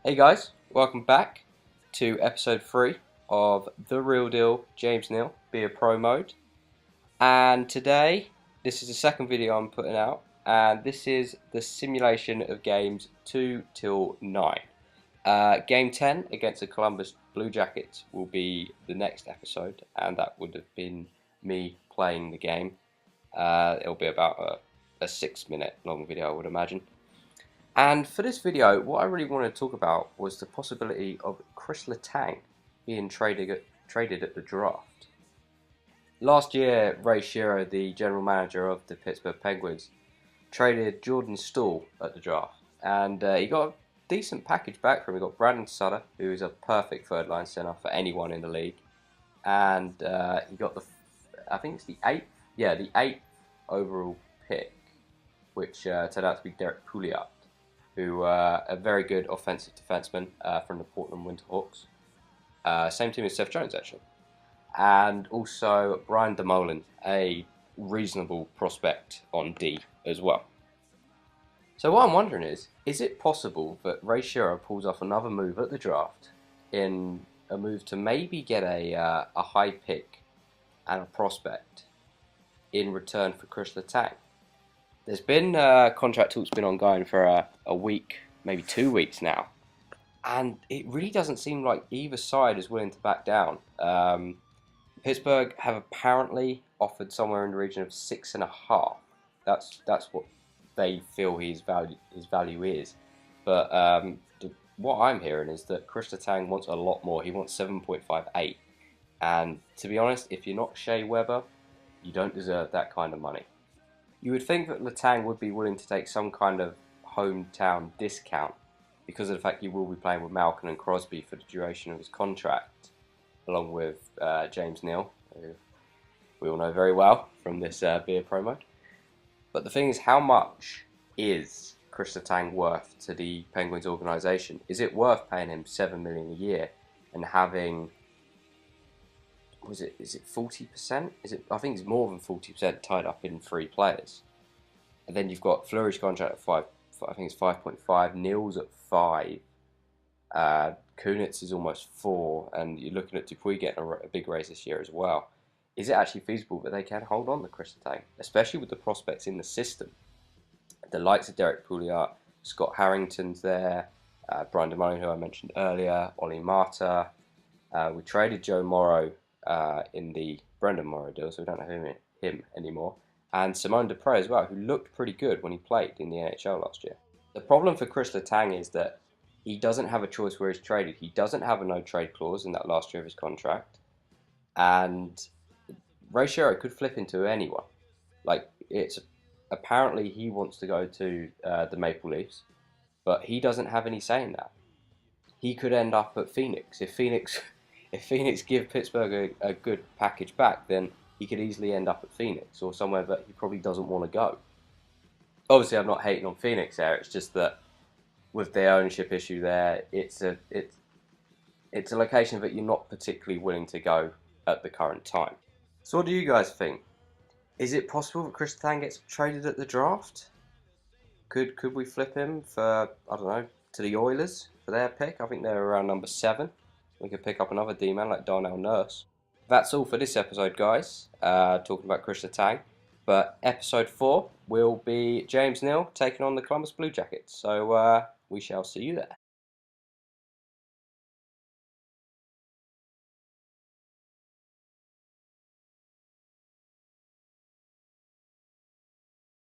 Hey guys, welcome back to episode 3 of The Real Deal James Neal, Be a Pro Mode. And today, this is the second video I'm putting out, and this is the simulation of games 2 till 9. Game 10 against the Columbus Blue Jackets will be the next episode, and that would have been me playing the game. It'll be about a 6-minute long video, I would imagine. And for this video, what I really wanted to talk about was the possibility of Kris Letang being traded at the draft. Last year, Ray Shero, the general manager of the Pittsburgh Penguins, traded Jordan Staal at the draft, and he got a decent package back from him. He got Brandon Sutter, who is a perfect third-line center for anyone in the league, and he got I think it's the eighth overall pick, which turned out to be Derek Pouliot, who a very good offensive defenseman from the Portland Winterhawks. Same team as Seth Jones, actually. And also Brian Dumoulin, a reasonable prospect on D as well. So what I'm wondering is it possible that Ray Shero pulls off another move at the draft in a move to maybe get a high pick and a prospect in return for Kris Letang? There's been contract talks been ongoing for a week, maybe 2 weeks now, and it really doesn't seem like either side is willing to back down. Pittsburgh have apparently offered somewhere in the region of 6.5. That's what they feel his value is. But what I'm hearing is that Kris Letang wants a lot more. He wants 7.58, and to be honest, if you're not Shea Weber, you don't deserve that kind of money. You would think that Letang would be willing to take some kind of hometown discount because of the fact he will be playing with Malkin and Crosby for the duration of his contract, along with James Neal, who we all know very well from this Be a Pro Mode. But the thing is, how much is Kris Letang worth to the Penguins organisation? Is it worth paying him $7 million a year and having... is it 40%? I think it's more than 40% tied up in 3 players. And then you've got Fleury's contract at 5, I think it's 5.5, Neal's at 5, Kunitz is almost 4, and you're looking at Dupuis getting a big raise this year as well. Is it actually feasible that they can hold on to Kris Letang, especially with the prospects in the system? The likes of Derek Pouliot, Scott Harrington's there, Brian Dumoulin, who I mentioned earlier, Olli Mata. We traded Joe Morrow in the Brendan Morrow deal, so we don't know him anymore. And Simone Dupré as well, who looked pretty good when he played in the NHL last year. The problem for Kris Letang is that he doesn't have a choice where he's traded. He doesn't have a no-trade clause in that last year of his contract. And Ray Shero could flip into anyone. Apparently he wants to go to the Maple Leafs, but he doesn't have any say in that. He could end up at Phoenix. If Phoenix give Pittsburgh a good package back, then he could easily end up at Phoenix or somewhere that he probably doesn't want to go. Obviously, I'm not hating on Phoenix there. It's just that with their ownership issue there, it's a location that you're not particularly willing to go at the current time. So what do you guys think? Is it possible that Kris Letang gets traded at the draft? Could we flip him for, I don't know, to the Oilers for their pick? I think they're around number 7. We could pick up another D-man like Darnell Nurse. That's all for this episode, guys, talking about Kris Letang. But episode 4 will be James Neal taking on the Columbus Blue Jackets. So we shall see you there.